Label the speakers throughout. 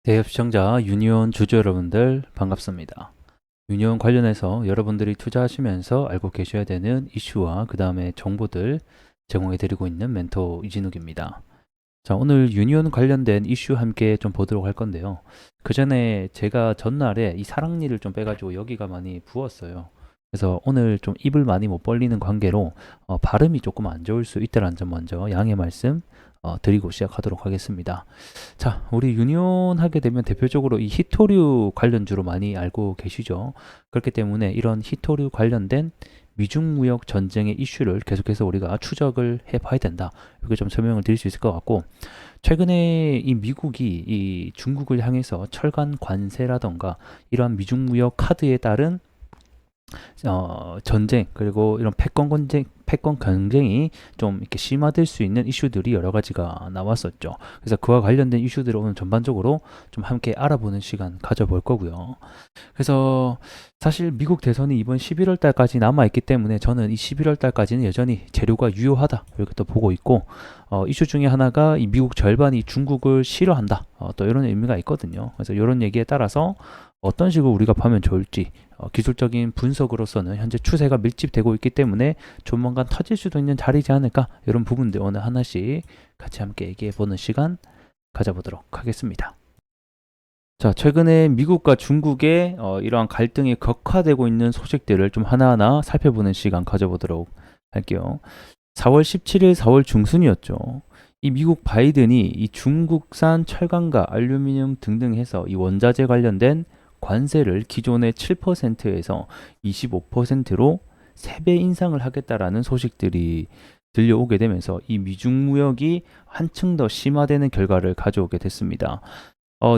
Speaker 1: 대협 시청자 유니온 주주 여러분들 반갑습니다. 유니온 관련해서 여러분들이 투자하시면서 알고 계셔야 되는 이슈와 그 다음에 정보들 제공해 드리고 있는 멘토 이진욱입니다. 자, 오늘 유니온 관련된 이슈 함께 좀 보도록 할 건데요. 그 전에 제가 전날에 이 사랑니를 좀 빼가지고 여기가 많이 부었어요. 그래서 오늘 좀 입을 많이 못 벌리는 관계로 발음이 조금 안 좋을 수 있다는 점 먼저 양해 말씀 드리고 시작하도록 하겠습니다. 자, 우리 유니온 하게 되면 대표적으로 이 히토류 관련주로 많이 알고 계시죠. 그렇기 때문에 이런 히토류 관련된 미중 무역 전쟁의 이슈를 계속해서 우리가 추적을 해봐야 된다. 이렇게 좀 설명을 드릴 수 있을 것 같고, 최근에 이 미국이 이 중국을 향해서 철관 관세라던가 이러한 미중 무역 카드에 따른 전쟁 그리고 이런 패권 경쟁이 좀 이렇게 심화될 수 있는 이슈들이 여러 가지가 나왔었죠. 그래서 그와 관련된 이슈들을 오늘 전반적으로 좀 함께 알아보는 시간 가져볼 거고요. 그래서 사실 미국 대선이 이번 11월 달까지 남아 있기 때문에 저는 이 11월 달까지는 여전히 재료가 유효하다 이렇게 또 보고 있고, 이슈 중에 하나가 이 미국 절반이 중국을 싫어한다, 또 이런 의미가 있거든요. 그래서 이런 얘기에 따라서 어떤 식으로 우리가 보면 좋을지 기술적인 분석으로서는 현재 추세가 밀집되고 있기 때문에 조만간 터질 수도 있는 자리지 않을까, 이런 부분들 오늘 하나씩 같이 함께 얘기해 보는 시간 가져보도록 하겠습니다. 자, 최근에 미국과 중국의 이러한 갈등이 격화되고 있는 소식들을 좀 하나하나 살펴보는 시간 가져보도록 할게요. 4월 17일 4월 중순이었죠. 이 미국 바이든이 이 중국산 철강과 알루미늄 등등 해서 이 원자재 관련된 관세를 기존의 7%에서 25%로 3배 인상을 하겠다라는 소식들이 들려오게 되면서 이 미중 무역이 한층 더 심화되는 결과를 가져오게 됐습니다.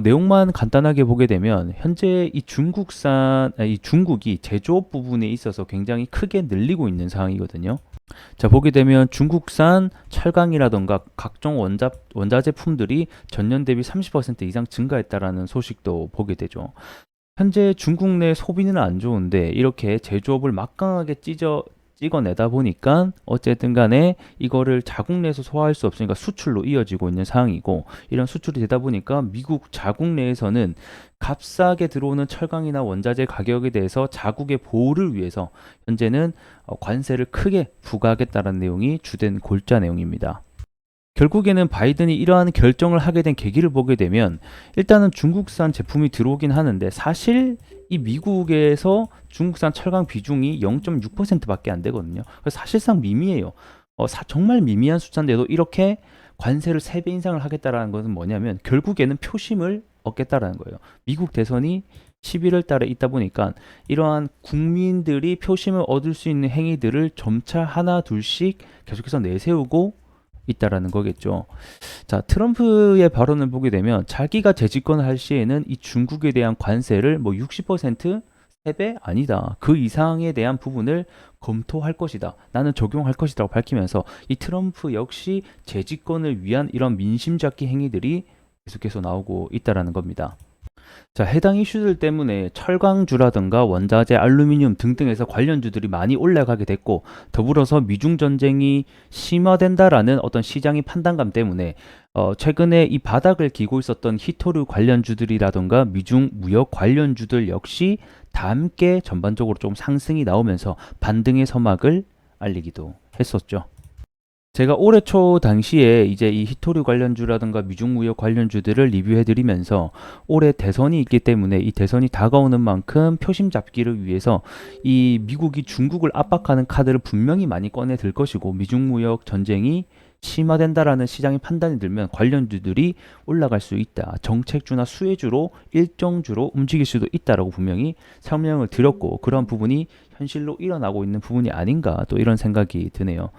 Speaker 1: 내용만 간단하게 보게 되면 현재 이 중국이 제조업 부분에 있어서 굉장히 크게 늘리고 있는 상황이거든요. 자, 보게 되면 중국산 철강이라던가 각종 원자 제품들이 전년 대비 30% 이상 증가했다라는 소식도 보게 되죠. 현재 중국 내 소비는 안 좋은데 이렇게 제조업을 막강하게 찍어내다 보니까 어쨌든 간에 이거를 자국 내에서 소화할 수 없으니까 수출로 이어지고 있는 상황이고, 이런 수출이 되다 보니까 미국 자국 내에서는 값싸게 들어오는 철강이나 원자재 가격에 대해서 자국의 보호를 위해서 현재는 관세를 크게 부과하겠다는 내용이 주된 골자 내용입니다. 결국에는 바이든이 이러한 결정을 하게 된 계기를 보게 되면 일단은 중국산 제품이 들어오긴 하는데 사실 이 미국에서 중국산 철강 비중이 0.6%밖에 안 되거든요. 그래서 사실상 미미해요. 정말 미미한 숫자인데도 이렇게 관세를 3배 인상을 하겠다라는 것은 뭐냐면 결국에는 표심을 얻겠다라는 거예요. 미국 대선이 11월 달에 있다 보니까 이러한 국민들이 표심을 얻을 수 있는 행위들을 점차 하나 둘씩 계속해서 내세우고 있다라는 거겠죠. 자, 트럼프의 발언을 보게 되면 자기가 재집권을 할 시에는 이 중국에 대한 관세를 뭐 60%, 3배 아니다, 그 이상에 대한 부분을 검토할 것이다, 나는 적용할 것이라고 밝히면서 이 트럼프 역시 재집권을 위한 이런 민심 잡기 행위들이 계속해서 나오고 있다라는 겁니다. 자, 해당 이슈들 때문에 철강주라든가 원자재, 알루미늄 등등에서 관련주들이 많이 올라가게 됐고, 더불어서 미중 전쟁이 심화된다라는 어떤 시장의 판단감 때문에 최근에 이 바닥을 기고 있었던 히토류 관련주들이라든가 미중 무역 관련주들 역시 다 함께 전반적으로 좀 상승이 나오면서 반등의 서막을 알리기도 했었죠. 제가 올해 초 당시에 이제 이 히토류 관련주라든가 미중무역 관련주들을 리뷰해드리면서 올해 대선이 있기 때문에 이 대선이 다가오는 만큼 표심 잡기를 위해서 이 미국이 중국을 압박하는 카드를 분명히 많이 꺼내 들 것이고, 미중무역 전쟁이 심화된다라는 시장의 판단이 들면 관련주들이 올라갈 수 있다, 정책주나 수혜주로 일정주로 움직일 수도 있다라고 분명히 설명을 드렸고, 그런 부분이 현실로 일어나고 있는 부분이 아닌가, 또 이런 생각이 드네요.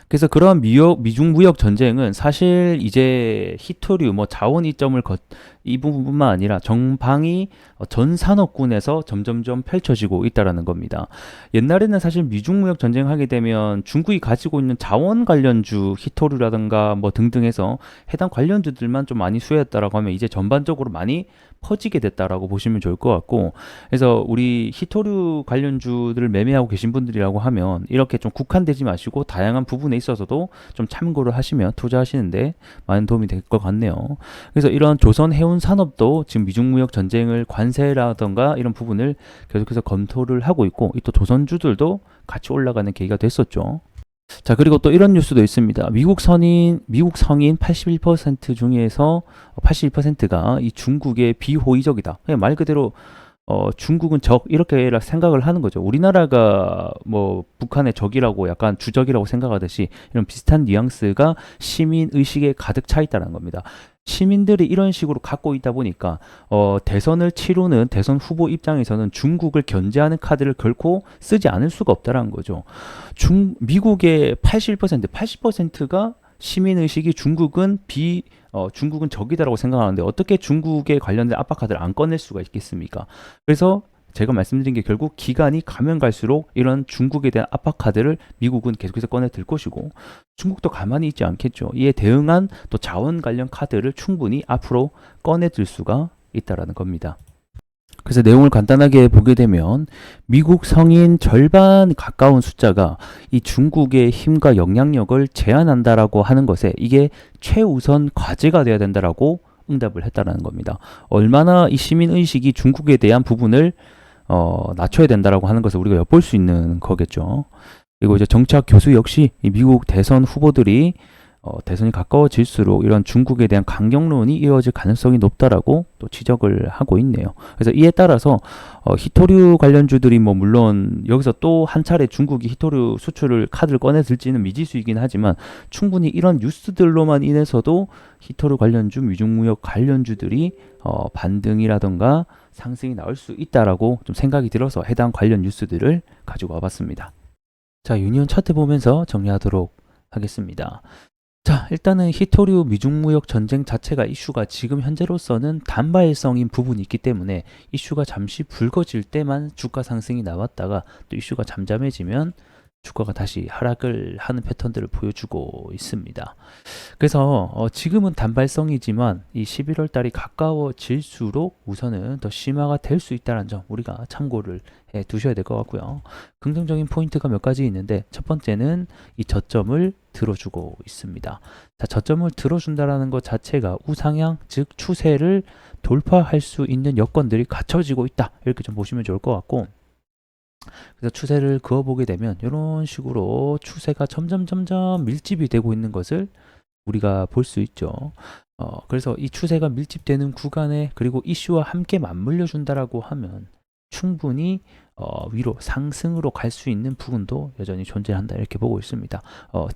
Speaker 1: 그래서 그런 미중 무역 전쟁은 사실 이제 히토류, 뭐 자원 이점을 이 부분뿐만 아니라 정방위 전 산업군에서 점점점 펼쳐지고 있다라는 겁니다. 옛날에는 사실 미중 무역 전쟁하게 되면 중국이 가지고 있는 자원 관련주 히토류라든가 뭐 등등해서 해당 관련주들만 좀 많이 수혜했다라고 하면 이제 전반적으로 많이 퍼지게 됐다라고 보시면 좋을 것 같고, 그래서 우리 히토류 관련주들을 매매하고 계신 분들이라고 하면 이렇게 좀 국한되지 마시고 다양한 부분에 있어서도 좀 참고를 하시면 투자하시는데 많은 도움이 될 것 같네요. 그래서 이런 조선 해운 산업도 지금 미중 무역 전쟁을 관세라던가 이런 부분을 계속해서 검토를 하고 있고, 이 또 조선주들도 같이 올라가는 계기가 됐었죠. 자, 그리고 또 이런 뉴스도 있습니다. 미국 성인 81% 중에서 81%가 이 중국의 비호의적이다. 그냥 말 그대로 중국은 적 이렇게 생각을 하는 거죠. 우리나라가 뭐 북한의 적이라고 약간 주적이라고 생각하듯이 이런 비슷한 뉘앙스가 시민 의식에 가득 차 있다는 겁니다. 시민들이 이런 식으로 갖고 있다 보니까 대선을 치르는 대선 후보 입장에서는 중국을 견제하는 카드를 결코 쓰지 않을 수가 없다는 거죠. 미국의 81%, 80%가 시민 의식이 중국은 적이다라고 생각하는데 어떻게 중국에 관련된 압박 카드를 안 꺼낼 수가 있겠습니까? 그래서 제가 말씀드린 게 결국 기간이 가면 갈수록 이런 중국에 대한 압박 카드를 미국은 계속해서 꺼내 들 것이고, 중국도 가만히 있지 않겠죠. 이에 대응한 또 자원 관련 카드를 충분히 앞으로 꺼내 들 수가 있다라는 겁니다. 그래서 내용을 간단하게 보게 되면 미국 성인 절반 가까운 숫자가 이 중국의 힘과 영향력을 제한한다라고 하는 것에 이게 최우선 과제가 되어야 된다라고 응답을 했다라는 겁니다. 얼마나 이 시민 의식이 중국에 대한 부분을 낮춰야 된다라고 하는 것을 우리가 엿볼 수 있는 거겠죠. 그리고 이제 정치학 교수 역시 이 미국 대선 후보들이 대선이 가까워질수록 이런 중국에 대한 강경론이 이어질 가능성이 높다라고 또 지적을 하고 있네요. 그래서 이에 따라서 히토류 관련주들이 뭐 물론 여기서 또 한 차례 중국이 히토류 수출을 카드를 꺼내들지는 미지수이긴 하지만 충분히 이런 뉴스들로만 인해서도 히토류 관련주, 미중무역 관련주들이 반등이라던가 상승이 나올 수 있다라고 좀 생각이 들어서 해당 관련 뉴스들을 가지고 와봤습니다. 자, 유니온 차트 보면서 정리하도록 하겠습니다. 자, 일단은 히토류 미중무역 전쟁 자체가 이슈가 지금 현재로서는 단발성인 부분이 있기 때문에 이슈가 잠시 불거질 때만 주가 상승이 나왔다가 또 이슈가 잠잠해지면 주가가 다시 하락을 하는 패턴들을 보여주고 있습니다. 그래서 지금은 단발성이지만 이 11월 달이 가까워질수록 우선은 더 심화가 될 수 있다는 점 우리가 참고를 해 두셔야 될 것 같고요. 긍정적인 포인트가 몇 가지 있는데 첫 번째는 이 저점을 들어주고 있습니다. 자, 저점을 들어준다라는 것 자체가 우상향, 즉 추세를 돌파할 수 있는 여건들이 갖춰지고 있다. 이렇게 좀 보시면 좋을 것 같고, 그래서 추세를 그어보게 되면 이런 식으로 추세가 점점 밀집이 되고 있는 것을 우리가 볼 수 있죠. 그래서 이 추세가 밀집되는 구간에 그리고 이슈와 함께 맞물려 준다라고 하면 충분히 위로 상승으로 갈 수 있는 부분도 여전히 존재한다 이렇게 보고 있습니다.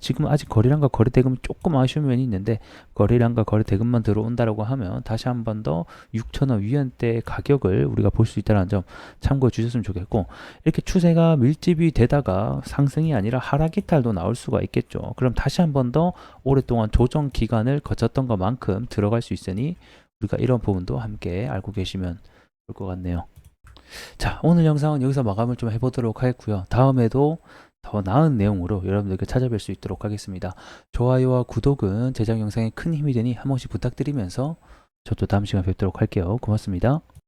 Speaker 1: 지금 아직 거래량과 거래대금이 조금 아쉬운 면이 있는데 거래량과 거래대금만 들어온다라고 하면 다시 한 번 더 6,000원 위안대 가격을 우리가 볼 수 있다는 점 참고해 주셨으면 좋겠고, 이렇게 추세가 밀집이 되다가 상승이 아니라 하락 이탈도 나올 수가 있겠죠. 그럼 다시 한 번 더 오랫동안 조정 기간을 거쳤던 것만큼 들어갈 수 있으니 우리가 이런 부분도 함께 알고 계시면 좋을 것 같네요. 자, 오늘 영상은 여기서 마감을 좀 해보도록 하겠고요. 다음에도 더 나은 내용으로 여러분들께 찾아뵐 수 있도록 하겠습니다. 좋아요와 구독은 제작 영상에 큰 힘이 되니 한 번씩 부탁드리면서 저도 다음 시간에 뵙도록 할게요. 고맙습니다.